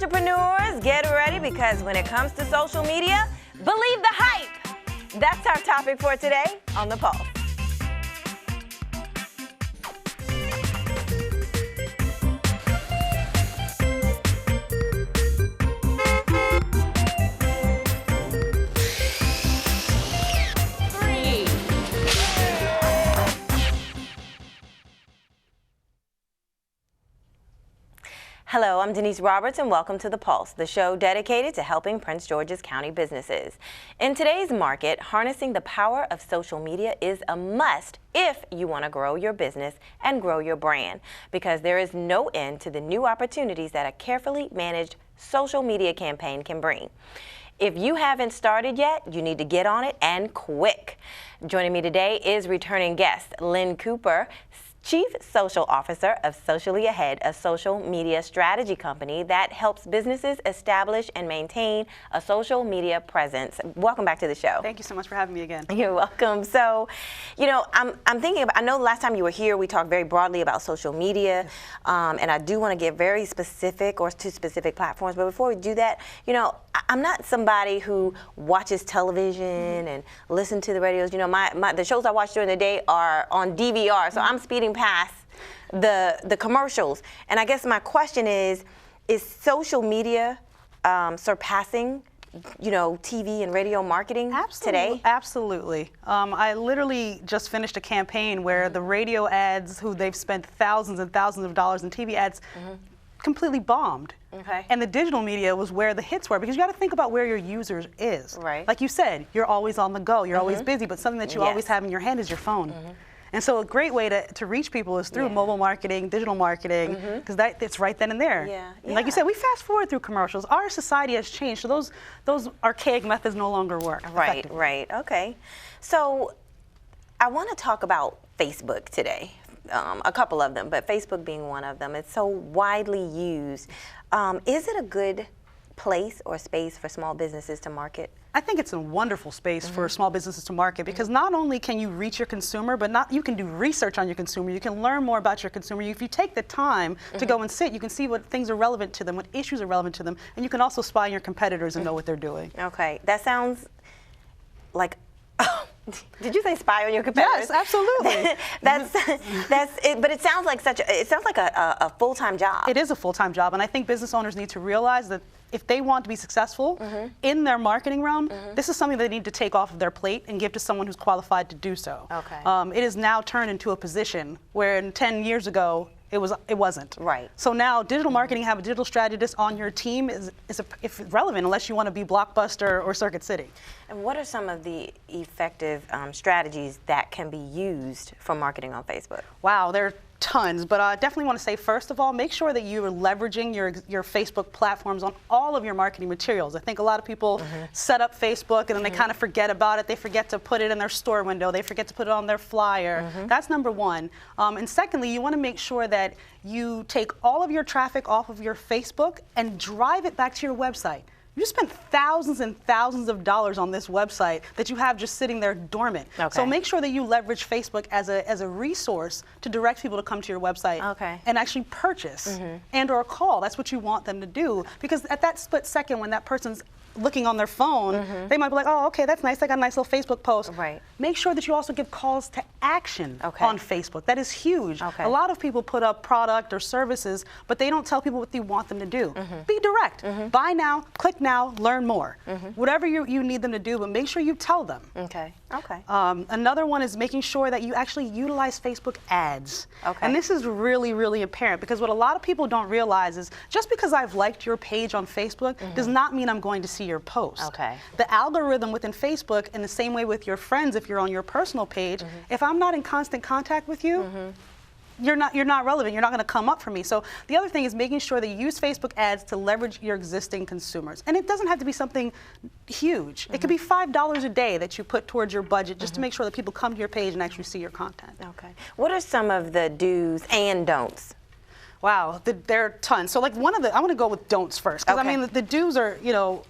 entrepreneurs, get ready because when it comes to social media, believe the hype. That's our topic for today on The Pulse. Hello, I'm Denise Roberts and welcome to The Pulse, the show dedicated to helping Prince George's County businesses. In today's market, harnessing the power of social media is a must if you want to grow your business and grow your brand, because there is no end to the new opportunities that a carefully managed social media campaign can bring. If you haven't started yet, you need to get on it and quick. Joining me today is returning guest Lynn Cooper, Chief Social Officer of Socially Ahead, a social media strategy company that helps businesses establish and maintain a social media presence. Welcome back to the show. Thank you so much for having me again. You're welcome. So, you know, I'm thinking about, I know last time you were here, we talked very broadly about social media, and I do want to get very specific or to specific platforms. But before we do that, you know, I'm not somebody who watches television and listen to the radios. You know, the shows I watch during the day are on DVR, so I'm speeding past the commercials. And I guess my question is social media surpassing, you know, TV and radio marketing today? Absolutely. I literally just finished a campaign where the radio ads, who they've spent thousands and thousands of dollars in TV ads, completely bombed. Okay. And the digital media was where the hits were, because you got to think about where your users is. Right. Like you said, you're always on the go, you're always busy, but something that you always have in your hand is your phone. And so a great way to reach people is through mobile marketing, digital marketing, because it's right then and there. And like you said, we fast forward through commercials. Our society has changed, so those archaic methods no longer work. Right, right, okay. So I want to talk about Facebook today. A couple of them, but Facebook being one of them. It's so widely used. Is it a good place or space for small businesses to market? I think it's a wonderful space for small businesses to market, because not only can you reach your consumer, but you can do research on your consumer. You can learn more about your consumer. If you take the time to go and sit, you can see what things are relevant to them, what issues are relevant to them, and you can also spy on your competitors and know what they're doing. Okay, that sounds like. Did you say spy on your competitors? Yes, absolutely. that's it, but it sounds like a full-time job. It is a full-time job, and I think business owners need to realize that if they want to be successful in their marketing realm, this is something they need to take off of their plate and give to someone who's qualified to do so. Okay. It is now turned into a position where 10 years ago it wasn't. Right. So now digital marketing, have a digital strategist on your team is relevant, unless you want to be Blockbuster or Circuit City. And what are some of the effective strategies that can be used for marketing on Facebook? Wow, there are tons, but I definitely want to say, first of all, make sure that you are leveraging your Facebook platforms on all of your marketing materials. I think a lot of people set up Facebook and then they kind of forget about it. They forget to put it in their store window. They forget to put it on their flyer. That's number one. And secondly, you want to make sure that you take all of your traffic off of your Facebook and drive it back to your website. You spent thousands and thousands of dollars on this website that you have just sitting there dormant. Okay. So make sure that you leverage Facebook as a resource to direct people to come to your website and actually purchase and or call. That's what you want them to do, because at that split second when that person's looking on their phone, they might be like, oh, okay, that's nice. I got a nice little Facebook post. Right. Make sure that you also give calls to action on Facebook. That is huge. A lot of people put up product or services, but they don't tell people what they want them to do. Be direct. Buy now, click now, learn more. Whatever you need them to do, but make sure you tell them. Okay. Okay. Another one is making sure that you actually utilize Facebook ads. Okay. And this is really, really apparent, because what a lot of people don't realize is just because I've liked your page on Facebook does not mean I'm going to see your post. Okay. The algorithm within Facebook, in the same way with your friends, if you're on your personal page, if I'm not in constant contact with you, you're not relevant. You're not going to come up for me. So the other thing is making sure that you use Facebook ads to leverage your existing consumers. And it doesn't have to be something huge. It could be $5 a day that you put towards your budget just to make sure that people come to your page and actually see your content. Okay. What are some of the do's and don'ts? Wow, there are tons. So like I want to go with don'ts first, because I mean the do's are, you know,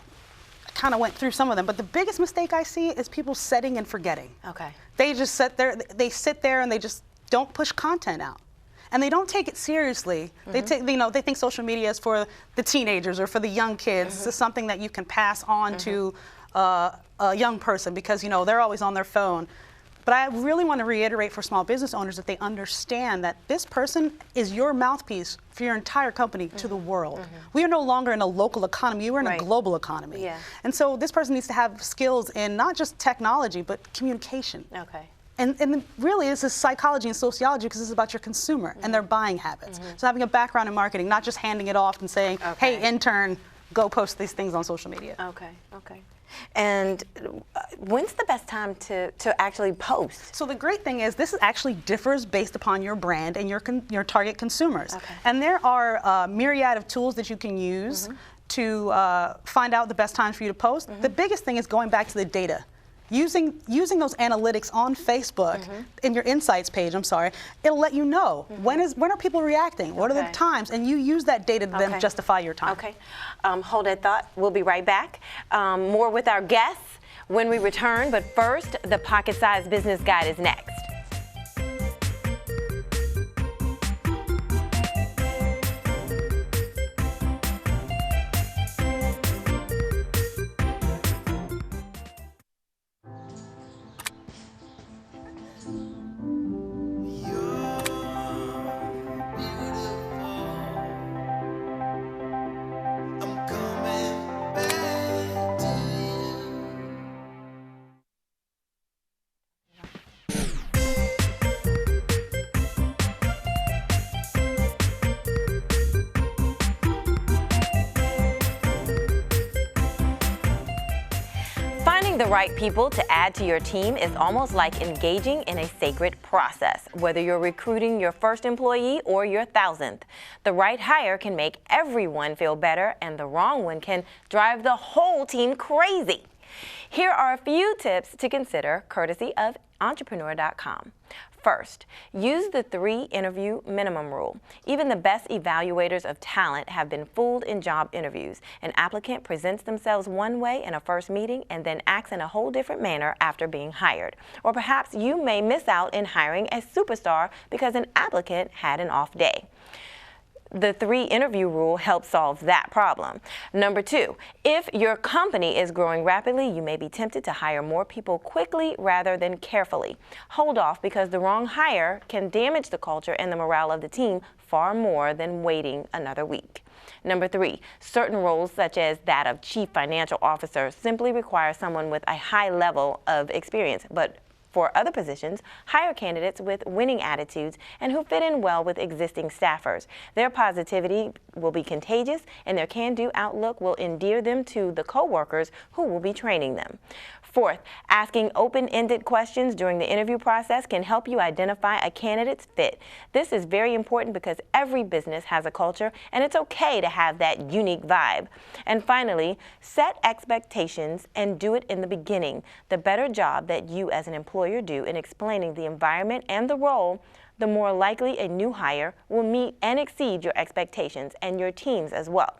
I kind of went through some of them, but the biggest mistake I see is people setting and forgetting. Okay. They just sit there and they just don't push content out. and they don't take it seriously. They take, they think social media is for the teenagers or for the young kids. This is something that you can pass on to a young person because they're always on their phone. But I really want to reiterate for small business owners that they understand that this person is your mouthpiece for your entire company to the world. We are no longer in a local economy, we're in a global economy. Yeah. And so this person needs to have skills in not just technology, but communication. Okay. And really, this is psychology and sociology because this is about your consumer and their buying habits. So having a background in marketing, not just handing it off and saying, hey, intern, go post these things on social media. Okay, okay. And when's the best time to actually post? So the great thing is this actually differs based upon your brand and your target consumers. Okay. And there are a myriad of tools that you can use to find out the best times for you to post. The biggest thing is going back to the data. Using those analytics on Facebook in your insights page, it'll let you know when are people reacting, what are the times, and you use that data to then justify your time. Okay, hold that thought. We'll be right back. More with our guests when we return, but first, the Pocket-Sized Business Guide is next. Finding the right people to add to your team is almost like engaging in a sacred process, whether you're recruiting your first employee or your 1,000th. The right hire can make everyone feel better, and the wrong one can drive the whole team crazy. Here are a few tips to consider, courtesy of Entrepreneur.com. First, use the 3-interview minimum rule. Even the best evaluators of talent have been fooled in job interviews. An applicant presents themselves one way in a first meeting and then acts in a whole different manner after being hired. Or perhaps you may miss out in hiring a superstar because an applicant had an off day. The 3-interview rule helps solve that problem. Number 2, if your company is growing rapidly, you may be tempted to hire more people quickly rather than carefully. Hold off because the wrong hire can damage the culture and the morale of the team far more than waiting another week. Number 3, certain roles such as that of Chief Financial Officer simply require someone with a high level of experience, but for other positions, hire candidates with winning attitudes and who fit in well with existing staffers. Their positivity will be contagious, and their can-do outlook will endear them to the co-workers who will be training them. Fourth, asking open-ended questions during the interview process can help you identify a candidate's fit. This is very important because every business has a culture, and it's okay to have that unique vibe. And finally, set expectations and do it in the beginning. The better job that you as an employer do in explaining the environment and the role, the more likely a new hire will meet and exceed your expectations and your team's as well.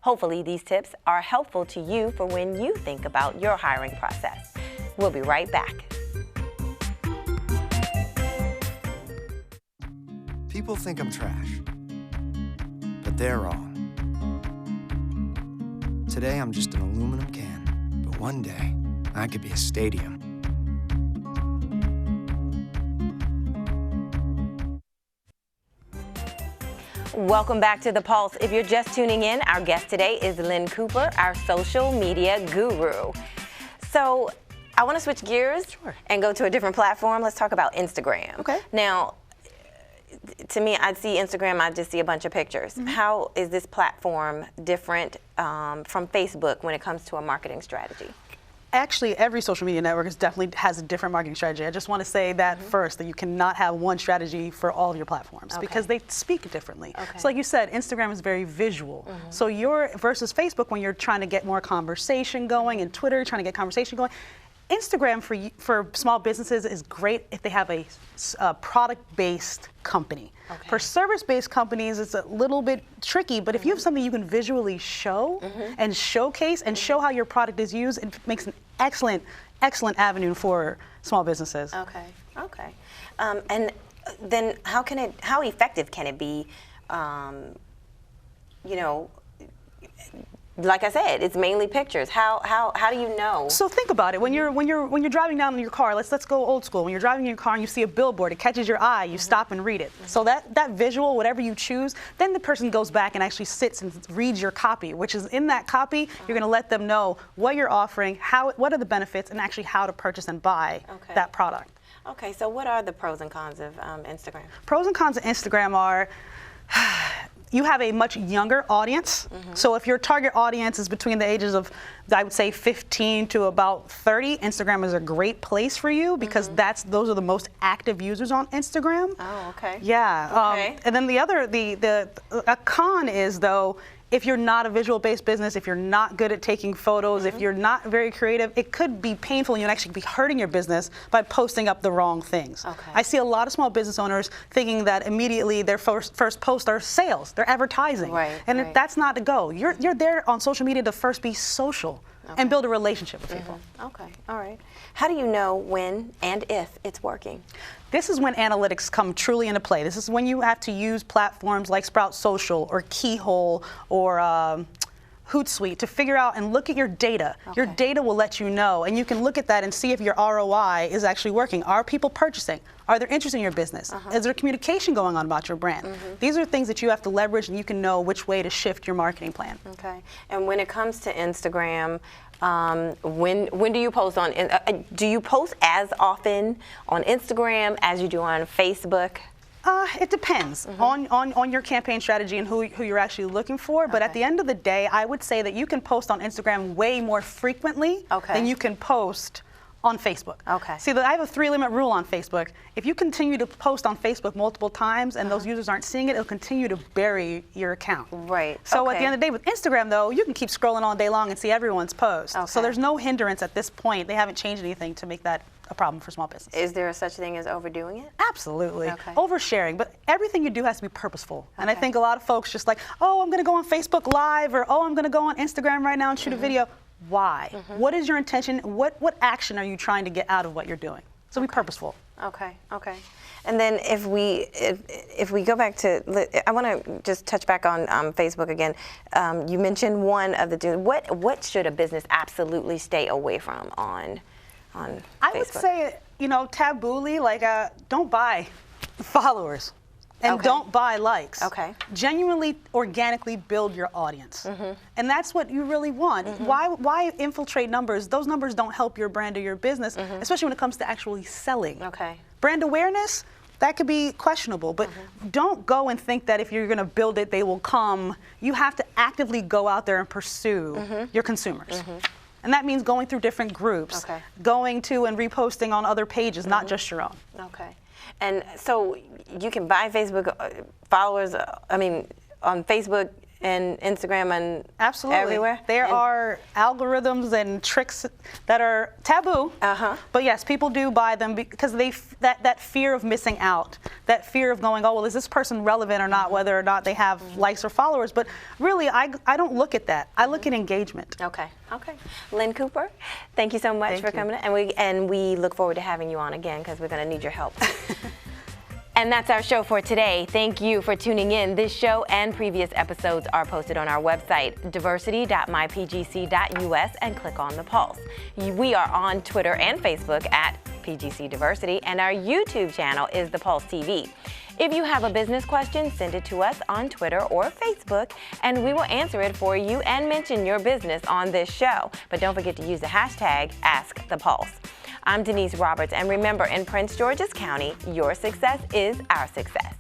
Hopefully these tips are helpful to you for when you think about your hiring process. We'll be right back. People think I'm trash, but they're wrong. Today I'm just an aluminum can, but one day I could be a stadium. Welcome back to The Pulse. If you're just tuning in, our guest today is Lynn Cooper, our social media guru. So I want to switch gears and go to a different platform. Let's talk about Instagram. Okay. Now, to me, I see Instagram, I just see a bunch of pictures. How is this platform different from Facebook when it comes to a marketing strategy? Actually, every social media network definitely has a different marketing strategy. I just want to say that first, that you cannot have one strategy for all of your platforms because they speak differently. So like you said, Instagram is very visual. So versus Facebook, when you're trying to get more conversation going, and Twitter, trying to get conversation going, Instagram for small businesses is great if they have a product-based company. For service-based companies, it's a little bit tricky, but if you have something you can visually show and showcase and show how your product is used, it makes an excellent avenue for small businesses. Okay. And then how effective can it be? You know, like I said, it's mainly pictures. How do you know? So think about it. When you're driving down in your car, let's go old school. When you're driving in your car and you see a billboard, it catches your eye, you stop and read it. So that visual, whatever you choose, then the person goes back and actually sits and reads your copy, which is in that copy, you're going to let them know what you're offering, what are the benefits, and actually how to purchase and buy that product. Okay, so what are the pros and cons of Instagram? Pros and cons of Instagram are you have a much younger audience. So if your target audience is between the ages of, I would say, 15 to about 30, Instagram is a great place for you because those are the most active users on Instagram. Oh, okay. Yeah. Okay. And then a con is, though, if you're not a visual-based business, if you're not good at taking photos, if you're not very creative, it could be painful and you'll actually be hurting your business by posting up the wrong things. Okay. I see a lot of small business owners thinking that immediately their first post are sales, they're advertising. And that's not the goal. You're there on social media to first be social and build a relationship with people. Okay, all right. How do you know when and if it's working? This is when analytics come truly into play. This is when you have to use platforms like Sprout Social or Keyhole or Hootsuite to figure out and look at your data. Your data will let you know, and you can look at that and see if your ROI is actually working. Are people purchasing? Are there interest in your business? Is there communication going on about your brand? These are things that you have to leverage, and you can know which way to shift your marketing plan. Okay. And when it comes to Instagram, when do you post on? Do you post as often on Instagram as you do on Facebook? It depends on your campaign strategy and who you're actually looking for. But at the end of the day, I would say that you can post on Instagram way more frequently than you can post on Facebook. Okay. See, I have a 3-limit rule on Facebook. If you continue to post on Facebook multiple times and those users aren't seeing it, it'll continue to bury your account. Right. So at the end of the day, with Instagram, though, you can keep scrolling all day long and see everyone's post. Okay. So there's no hindrance at this point. They haven't changed anything to make that a problem for small business. Is there such thing as overdoing it? Absolutely. Oversharing, but everything you do has to be purposeful. And I think a lot of folks just like, oh, I'm going to go on Facebook Live, or oh, I'm going to go on Instagram right now and shoot a video. Why? What is your intention? What action are you trying to get out of what you're doing? So be purposeful. Okay. Okay. And then if we go back to, I want to just touch back on Facebook again. You mentioned one of the what should a business absolutely stay away from on Facebook? I would say, tabooly, like don't buy followers. And don't buy likes. Genuinely, organically build your audience. And that's what you really want. Why infiltrate numbers? Those numbers don't help your brand or your business, especially when it comes to actually selling. Brand awareness, that could be questionable, but don't go and think that if you're going to build it, they will come. You have to actively go out there and pursue your consumers. And that means going through different groups, going to and reposting on other pages, not just your own. And so you can buy Facebook followers, on Facebook and Instagram and everywhere? There are algorithms and tricks that are taboo. But yes, people do buy them because that fear of missing out, that fear of going, oh, well, is this person relevant or not, whether or not they have likes or followers. But really, I don't look at that. I look at engagement. Okay. Lynn Cooper, thank you so much for coming in. And we look forward to having you on again because we're going to need your help. And that's our show for today. Thank you for tuning in. This show and previous episodes are posted on our website, diversity.mypgc.us, and click on the pulse. We are on Twitter and Facebook at PGC Diversity, and our YouTube channel is The Pulse TV. If you have a business question, send it to us on Twitter or Facebook, and we will answer it for you and mention your business on this show. But don't forget to use the hashtag #AskThePulse. I'm Denise Roberts, and remember, in Prince George's County, your success is our success.